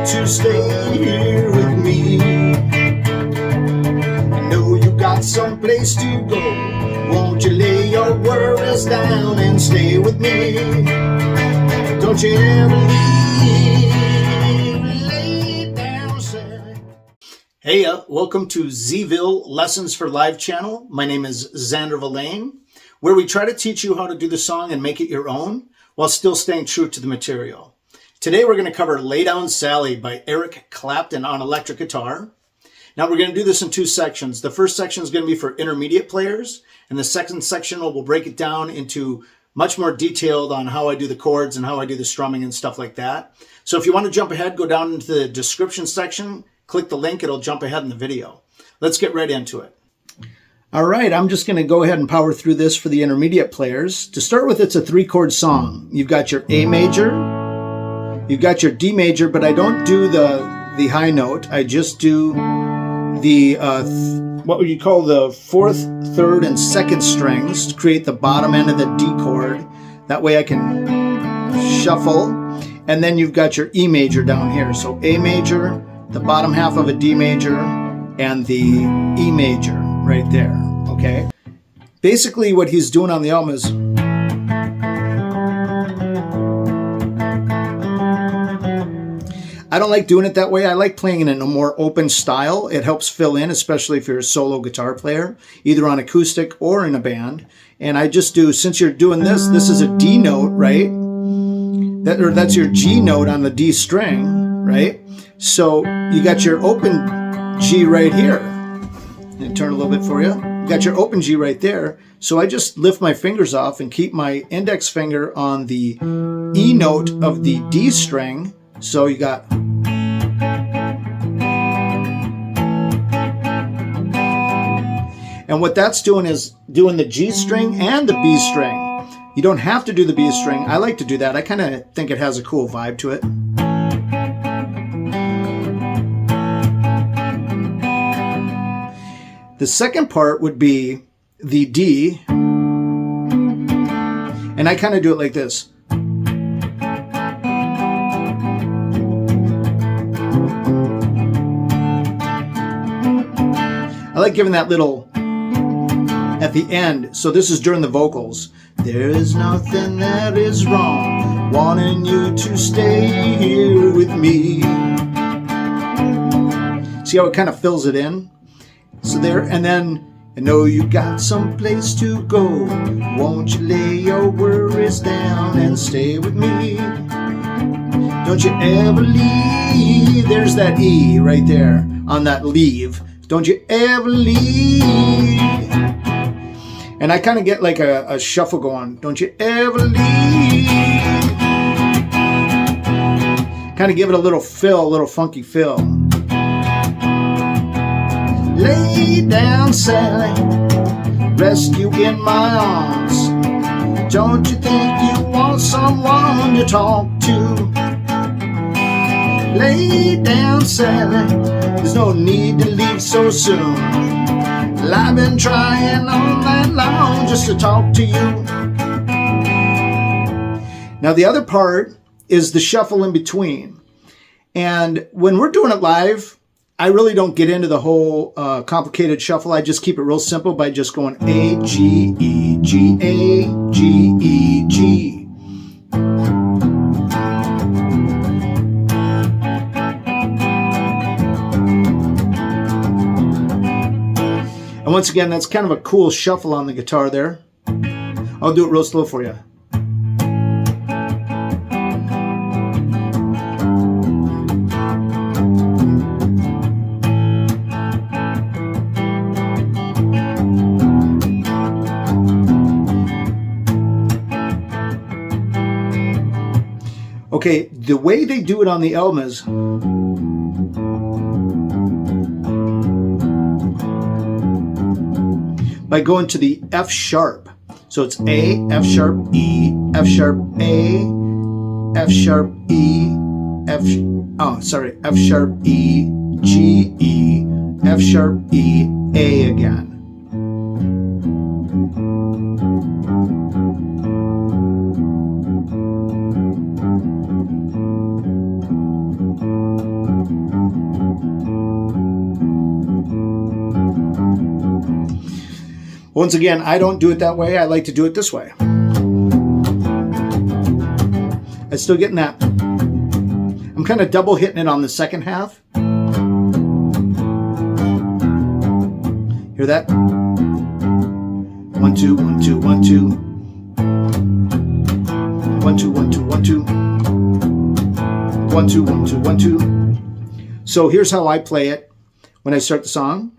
to stay here with me. I know you got someplace to go. Won't you lay your worries down and stay with me? Don't you ever leave, lay down, Sally. Hey, welcome to Zville Lessons for Live channel. My name is Xander Villain, where we try to teach you how to do the song and make it your own while still staying true to the material. Today we're going to cover Lay Down Sally by Eric Clapton on electric guitar. Now we're going to do this in two sections. The first section is going to be for intermediate players, and the second section will break it down into much more detailed on how I do the chords and how I do the strumming and stuff like that. So if you want to jump ahead, go down into the description section, click the link, it'll jump ahead in the video. Let's get right into it. All right, I'm just going to go ahead and power through this for the intermediate players. To start with, it's a 3-chord song. You've got your A major, you've got your D major, but I don't do the high note. I just do the, what would you call the 4th, 3rd, and 2nd strings to create the bottom end of the D chord. That way I can shuffle. And then you've got your E major down here. So A major, the bottom half of a D major, and the E major right there, okay? Basically what he's doing on the album is I don't like doing it that way. I like playing in a more open style. It helps fill in, especially if you're a solo guitar player, either on acoustic or in a band. And I just do, since you're doing this is a D note, right? That's your G note on the D string, right? So you got your open G right here. And turn a little bit for you. You got your open G right there. So I just lift my fingers off and keep my index finger on the E note of the D string. So you got, and what that's doing is doing the G string and the B string. You don't have to do the B string. I like to do that. I kind of think it has a cool vibe to it. The second part would be the D, and I kind of do it like this. I like giving that little at the end. So this is during the vocals. There is nothing that is wrong, wanting you to stay here with me. See how it kind of fills it in? So there, and then, I know you got someplace to go. Won't you lay your worries down and stay with me? Don't you ever leave. There's that E right there on that leave. Don't you ever leave. And I kind of get like a shuffle going. Don't you ever leave. Kind of give it a little fill, a little funky fill. Lay down, Sally, rest you in my arms. Don't you think you want someone to talk to? Lay down, Sally, there's no need to leave so soon. Well, I've been trying all night long just to talk to you. Now the other part is the shuffle in between. And when we're doing it live, I really don't get into the whole complicated shuffle. I just keep it real simple by just going A, G, E, G, A, G, E, G. And once again, that's kind of a cool shuffle on the guitar there. I'll do it real slow for you. Okay, the way they do it on the album is by going to the F sharp. So it's A, F sharp, E, F sharp, A, F sharp, E, F sharp, E, G, E, F sharp, E, A again. Once again, I don't do it that way. I like to do it this way. I'm still getting that. I'm kind of double hitting it on the second half. Hear that? 1, 2, 1, 2, 1, 2. 1, 2, 1, 2, 1, 2. 1, 2, 1, 2, 1, 2. So here's how I play it when I start the song.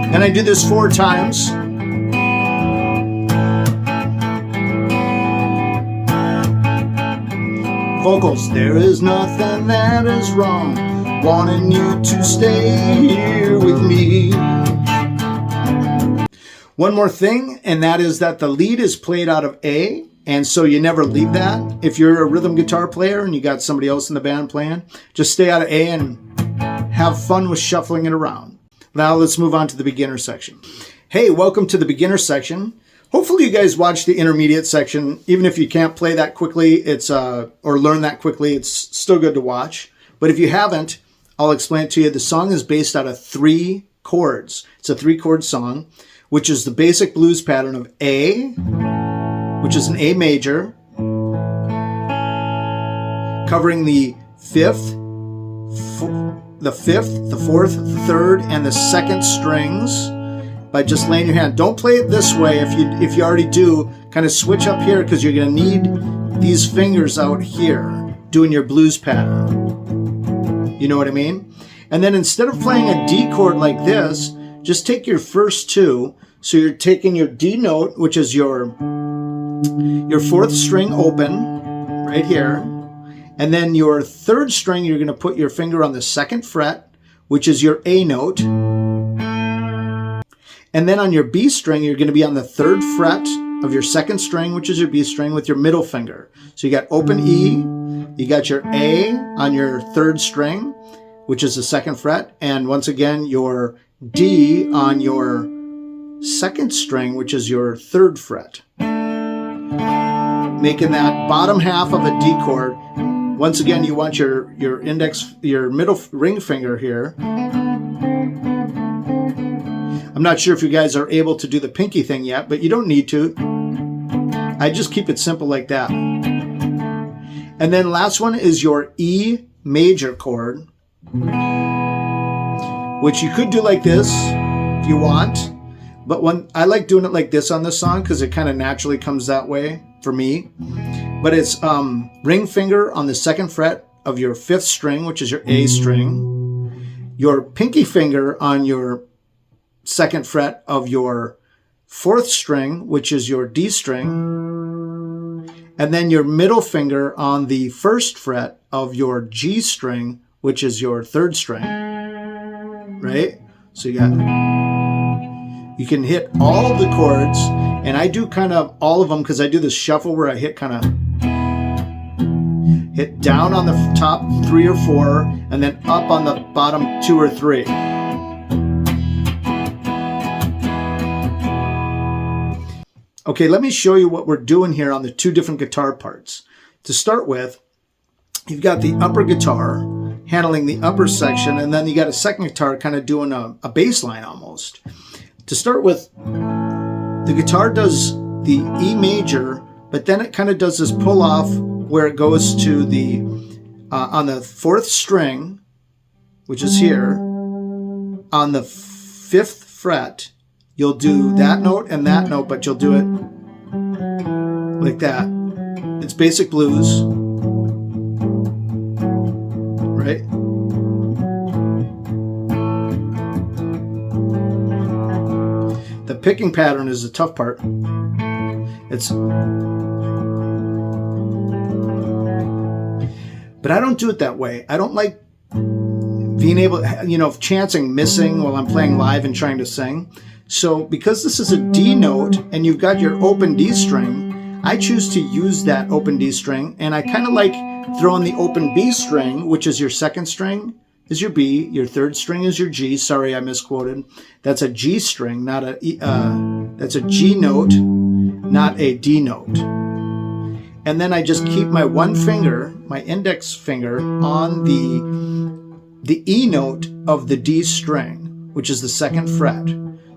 And I do this 4 times. Vocals, there is nothing that is wrong, wanting you to stay here with me. One more thing, and that is that the lead is played out of A, and so you never leave that. If you're a rhythm guitar player and you got somebody else in the band playing, just stay out of A and have fun with shuffling it around. Now let's move on to the beginner section. Hey, welcome to the beginner section. Hopefully you guys watched the intermediate section. Even if you can't play that quickly, or learn that quickly, it's still good to watch. But if you haven't, I'll explain it to you. The song is based out of 3 chords. It's a 3-chord song, which is the basic blues pattern of A, which is an A major, covering the 5th, the 4th, the 3rd, and the 2nd strings by just laying your hand. Don't play it this way. If you already do, kind of switch up here because you're going to need these fingers out here doing your blues pattern. You know what I mean? And then instead of playing a D chord like this, just take your first 2. So you're taking your D note, which is your 4th string open right here. And then your 3rd string, you're going to put your finger on the 2nd fret, which is your A note. And then on your B string, you're going to be on the 3rd fret of your 2nd string, which is your B string, with your middle finger. So you got open E, you got your A on your 3rd string, which is the 2nd fret, and once again, your D on your 2nd string, which is your 3rd fret. Making that bottom half of a D chord. Once again, you want your middle ring finger here. I'm not sure if you guys are able to do the pinky thing yet, but you don't need to. I just keep it simple like that. And then last one is your E major chord, which you could do like this if you want. But I like doing it like this on this song because it kind of naturally comes that way for me. But it's ring finger on the 2nd fret of your 5th string, which is your A string. Your pinky finger on your 2nd fret of your 4th string, which is your D string. And then your middle finger on the 1st fret of your G string, which is your 3rd string. Right? So you can hit all of the chords, and I do kind of all of them because I do this shuffle where I hit down on the top 3 or 4 and then up on the bottom 2 or 3. Okay, let me show you what we're doing here on the 2 different guitar parts. To start with, you've got the upper guitar handling the upper section, and then you got a second guitar kind of doing a bass line almost. To start with, the guitar does the E major, but then it kind of does this pull off where it goes to the, on the 4th string, which is here, on the 5th fret, you'll do that note and that note, but you'll do it like that. It's basic blues, right? The picking pattern is the tough part. But I don't do it that way. I don't like being able, chancing missing while I'm playing live and trying to sing. So because this is a D note and you've got your open D string, I choose to use that open D string, and I kind of like throwing the open B string, which is your 2nd string, is your B, your third string is your G. Sorry, I misquoted. That's a G string, not a that's a G note, not a D note. And then I just keep my one finger, my index finger, on the E note of the D string, which is the second fret.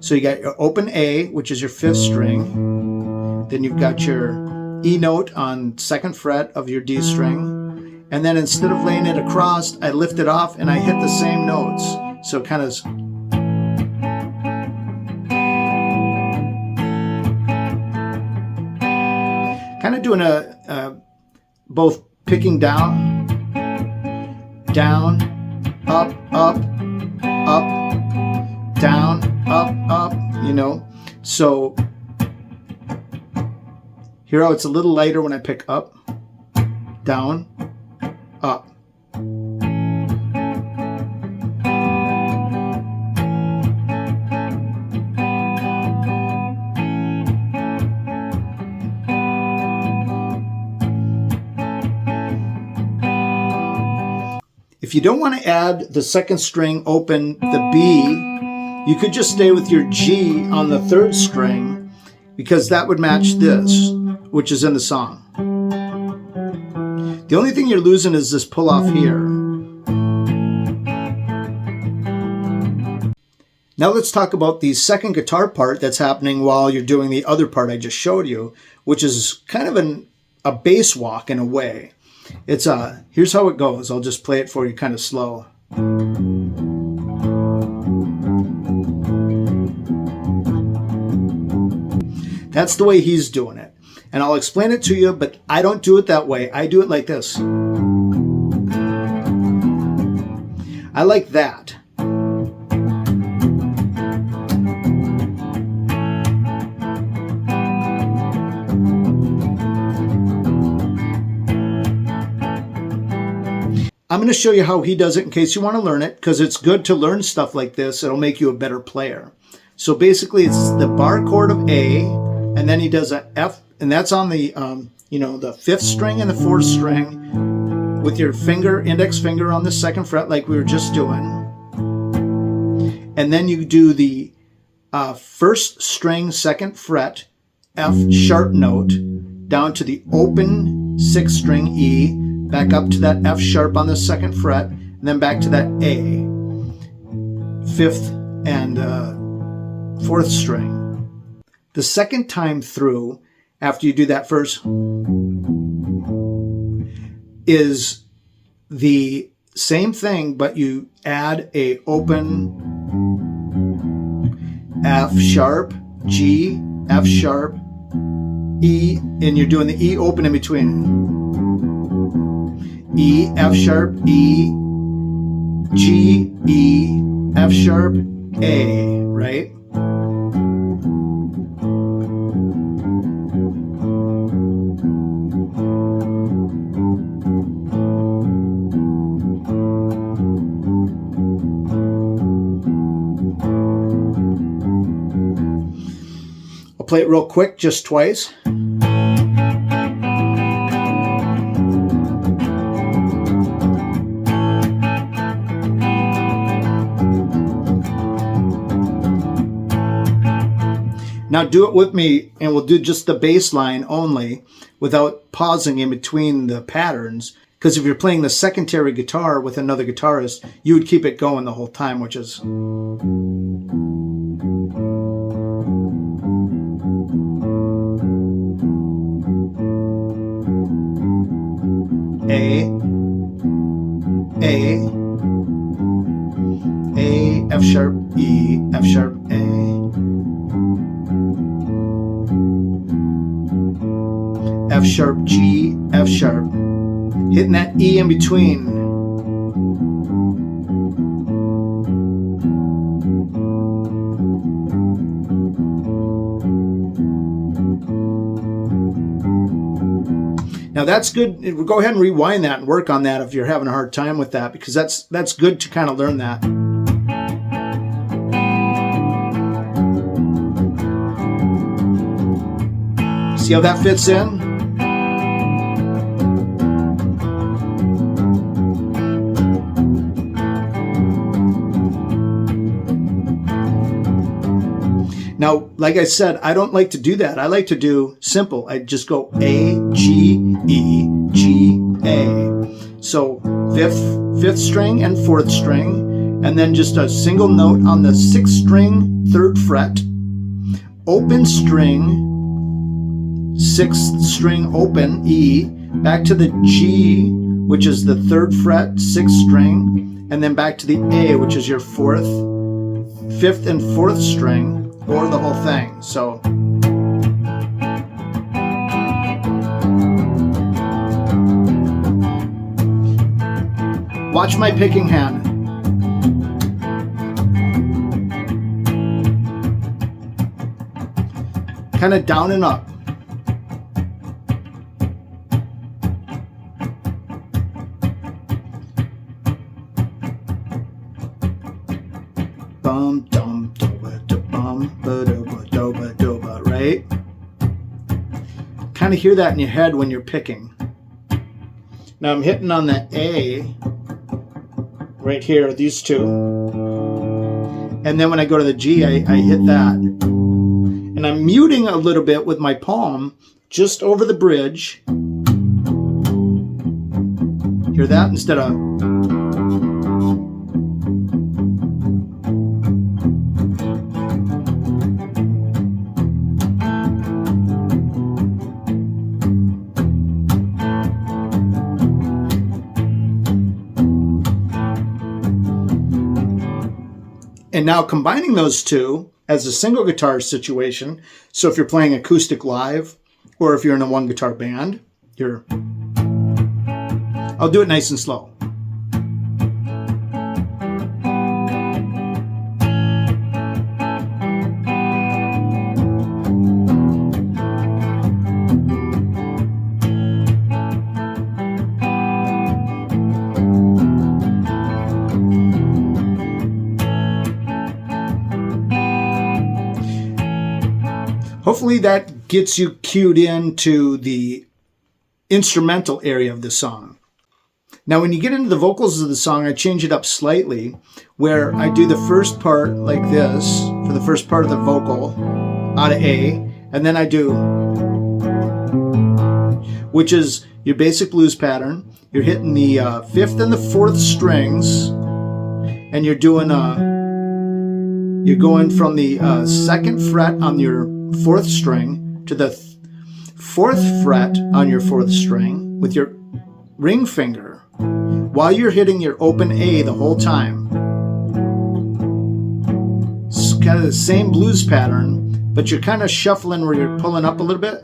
So you got your open A, which is your fifth string. Then you've got your E note on second fret of your D string. And then instead of laying it across, I lift it off and I hit the same notes. So kind of doing both picking down, down, up, up, up, down, up, you know. So here it's a little lighter when I pick up, down, up. If you don't want to add the second string open, the B, you could just stay with your G on the third string because that would match this, which is in the song. The only thing you're losing is this pull off here. Now let's talk about the second guitar part that's happening while you're doing the other part I just showed you, which is kind of a bass walk in a way. It's here's how it goes. I'll just play it for you kind of slow. That's the way he's doing it. And I'll explain it to you, but I don't do it that way. I do it like this. I like that. I'm going to show you how he does it in case you want to learn it, because it's good to learn stuff like this. It'll make you a better player. So basically it's the bar chord of A, and then he does an F, and that's on the, the fifth string and the fourth string with your finger, index finger on the second fret like we were just doing. And then you do the first string, second fret, F sharp note down to the open sixth string E, back up to that F sharp on the second fret, and then back to that A, fifth and fourth string. The second time through, after you do that first, is the same thing, but you add a open F sharp, G, F sharp, E, and you're doing the E open in between. E, F sharp, E, G, E, F sharp, A, right? I'll play it real quick, just twice. Now do it with me, and we'll do just the bass line only without pausing in between the patterns. Because if you're playing the secondary guitar with another guitarist, you would keep it going the whole time, which is... A, F sharp, E, F sharp, A. F sharp, G, F sharp. Hitting that E in between. Now that's good. Go ahead and rewind that and work on that if you're having a hard time with that, because that's good to kind of learn that. See how that fits in? Now, like I said, I don't like to do that. I like to do simple. I just go A, G, E, G, A. So fifth string and fourth string, and then just a single note on the sixth string, third fret, open string, sixth string open, E, back to the G, which is the third fret, sixth string, and then back to the A, which is your fourth, fifth and fourth string, or the whole thing. So watch my picking hand. Kind of down and up. Bum dum doba da bum ba doba doba, right? Kind of hear that in your head when you're picking. Now I'm hitting on the A right here, these two. And then when I go to the G, I hit that. And I'm muting a little bit with my palm just over the bridge. Hear that instead of... And now combining those two as a single guitar situation. So if you're playing acoustic live, or if you're in a one guitar band, I'll do it nice and slow. Hopefully that gets you cued into the instrumental area of the song. Now when you get into the vocals of the song, I change it up slightly, where I do the first part like this, for the first part of the vocal, out of A, and then I do, which is your basic blues pattern. You're hitting the fifth and the fourth strings, and you're doing you're going from the second fret on your fourth string to the fourth fret on your fourth string with your ring finger while you're hitting your open A the whole time. It's kind of the same blues pattern, but you're kind of shuffling where you're pulling up a little bit.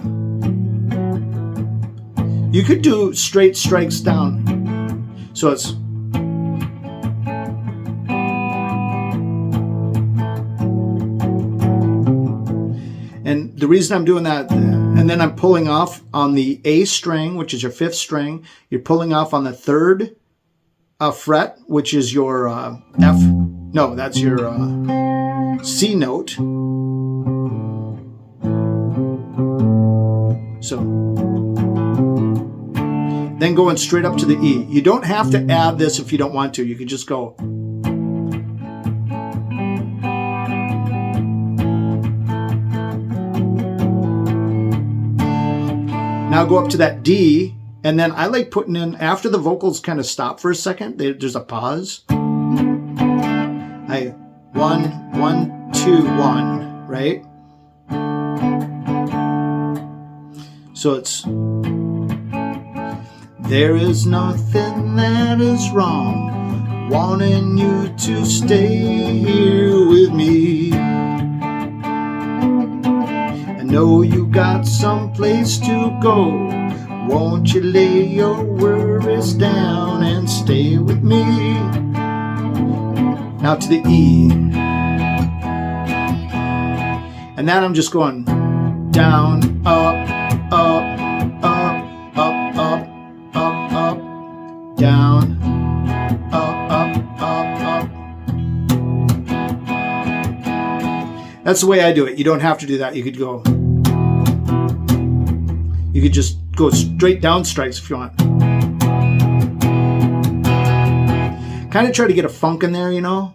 You could do straight strikes down. So it's... And the reason I'm doing that, and then I'm pulling off on the A string, which is your fifth string. You're pulling off on the third fret, which is your F. No, that's your C note. So then going straight up to the E. You don't have to add this if you don't want to. You can just go. Now go up to that D, and then I like putting in, after the vocals kind of stop for a second, there's a pause. 1, 1, 2, 1, right? So it's, there is nothing that is wrong, wanting you to stay here with me. Know you got someplace to go. Won't you lay your worries down and stay with me? Now to the E. And then I'm just going down, up, up, up, up, up, up, up, down, up, up, up, up. That's the way I do it. You don't have to do that. You could go. You could just go straight down strikes if you want. Kind of try to get a funk in there, you know.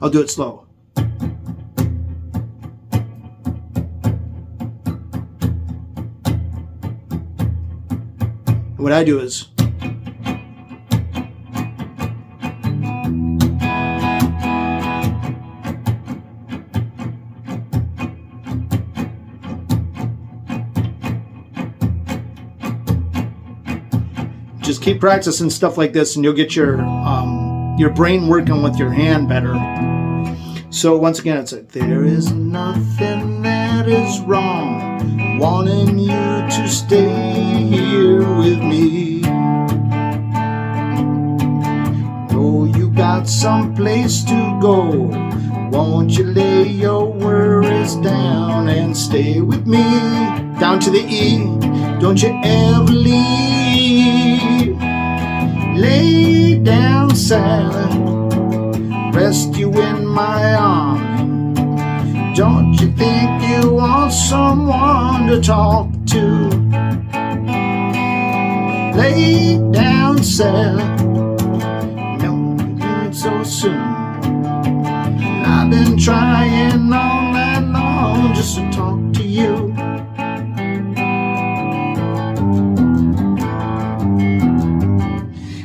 I'll do it slow. What I do is just keep practicing stuff like this, and you'll get your brain working with your hand better. So once again, it's like, there is nothing that is wrong, wanting you to stay here with me. Know you got someplace to go, won't you lay your worries down and stay with me? Down to the E, don't you ever leave. Lay down, Sally, rest you in my arms. Don't you think you want someone to talk to? Lay down, Sally, no, you do it so soon. I've been trying all night long just to talk to you.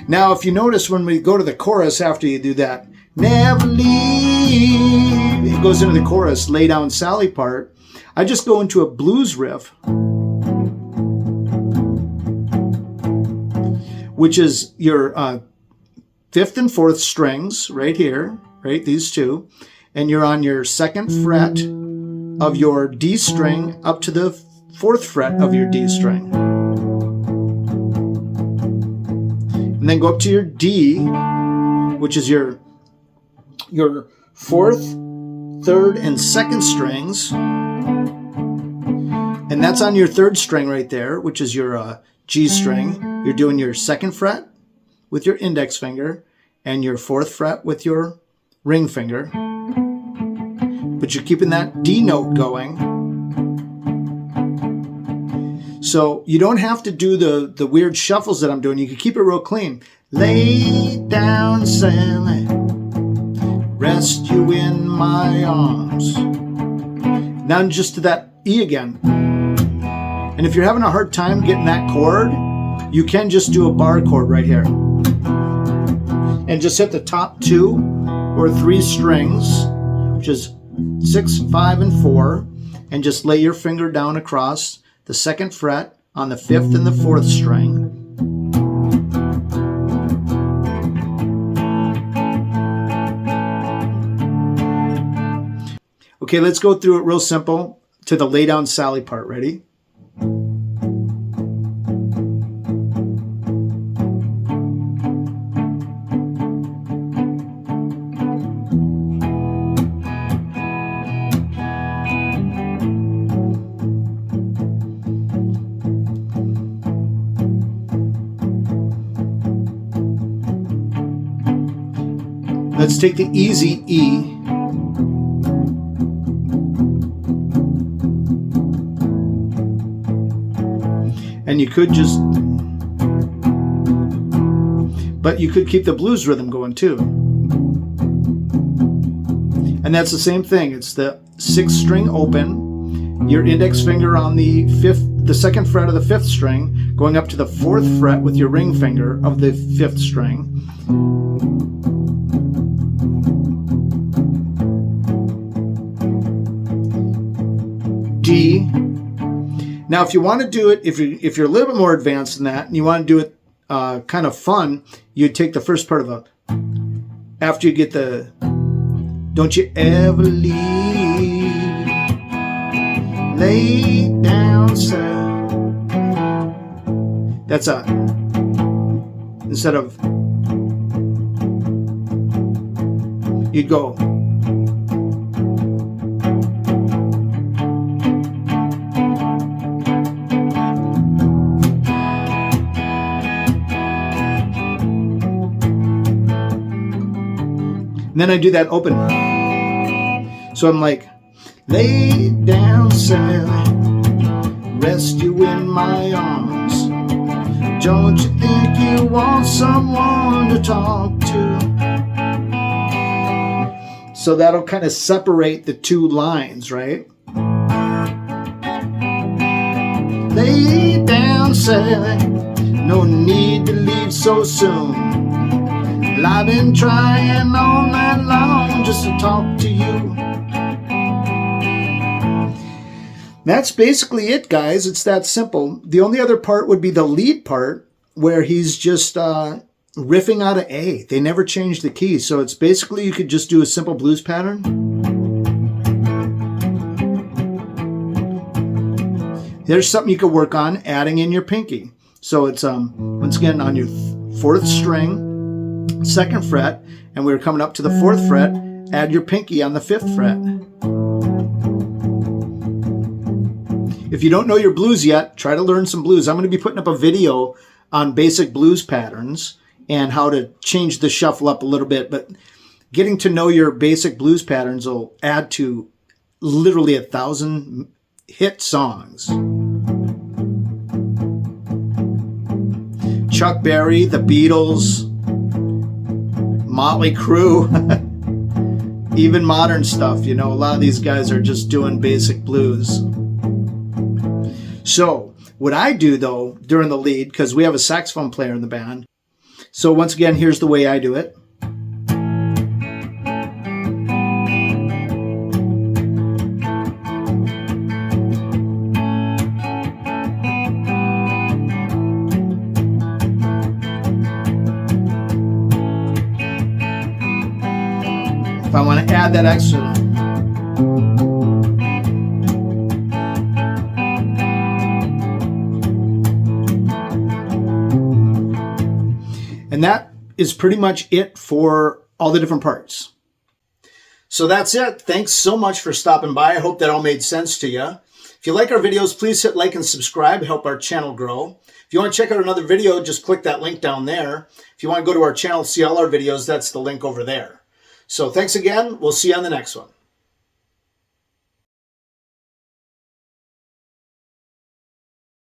Now, if you notice when we go to the chorus after you do that, never leave, it goes into the chorus, lay down Sally part. I just go into a blues riff, which is your 5th and 4th strings right here, right, these two, and you're on your 2nd fret of your D string up to the 4th fret of your D string. And then go up to your D, which is your 4th, 3rd, and 2nd strings. And that's on your 3rd string right there, which is your G string. You're doing your 2nd fret with your index finger and your 4th fret with your ring finger. But you're keeping that D note going. So you don't have to do the weird shuffles that I'm doing. You can keep it real clean. Lay down, Sally, rest you in my arms. Now just to that E again. And if you're having a hard time getting that chord, you can just do a bar chord right here. And just hit the top 2 or 3 strings, which is 6, 5, and 4, and just lay your finger down across the 2nd fret on the 5th and the 4th string. Okay, let's go through it real simple to the lay down Sally part. Ready? Let's take the easy E. And you could just, but you could keep the blues rhythm going too. And that's the same thing. It's the 6th string open, your index finger on the 2nd fret of the 5th string, going up to the 4th fret with your ring finger of the 5th string. D. Now, if you want to do it, if you're a little bit more advanced than that, and you want to do it kind of fun, you'd take the first part of a, after you get the, don't you ever leave, lay down, sir. That's a, instead of, you'd go, and then I do that open. So I'm like, lay down, Sally, rest you in my arms. Don't you think you want someone to talk to? So that'll kind of separate the two lines, right? Lay down, Sally, no need to leave so soon. Well, I've been trying all night long just to talk to you. That's basically it, guys. It's that simple. The only other part would be the lead part, where he's just riffing out of A. They never changed the key. So it's basically, you could just do a simple blues pattern. There's something you could work on, adding in your pinky. So it's, once again, on your 4th string, 2nd fret, and we're coming up to the 4th fret, add your pinky on the 5th fret. If you don't know your blues yet, try to learn some blues. I'm going to be putting up a video on basic blues patterns and how to change the shuffle up a little bit, but getting to know your basic blues patterns will add to literally 1,000 hit songs. Chuck Berry, the Beatles, Motley Crue, even modern stuff. You know, a lot of these guys are just doing basic blues. So what I do, though, during the lead, because we have a saxophone player in the band, so once again, here's the way I do it. If I want to add that extra, and that is pretty much it for all the different parts. So that's it. Thanks so much for stopping by. I hope that all made sense to you. If you like our videos, please hit like and subscribe, help our channel grow. If you want to check out another video, just click that link down there. If you want to go to our channel, see all our videos, that's the link over there. So thanks again. We'll see you on the next one.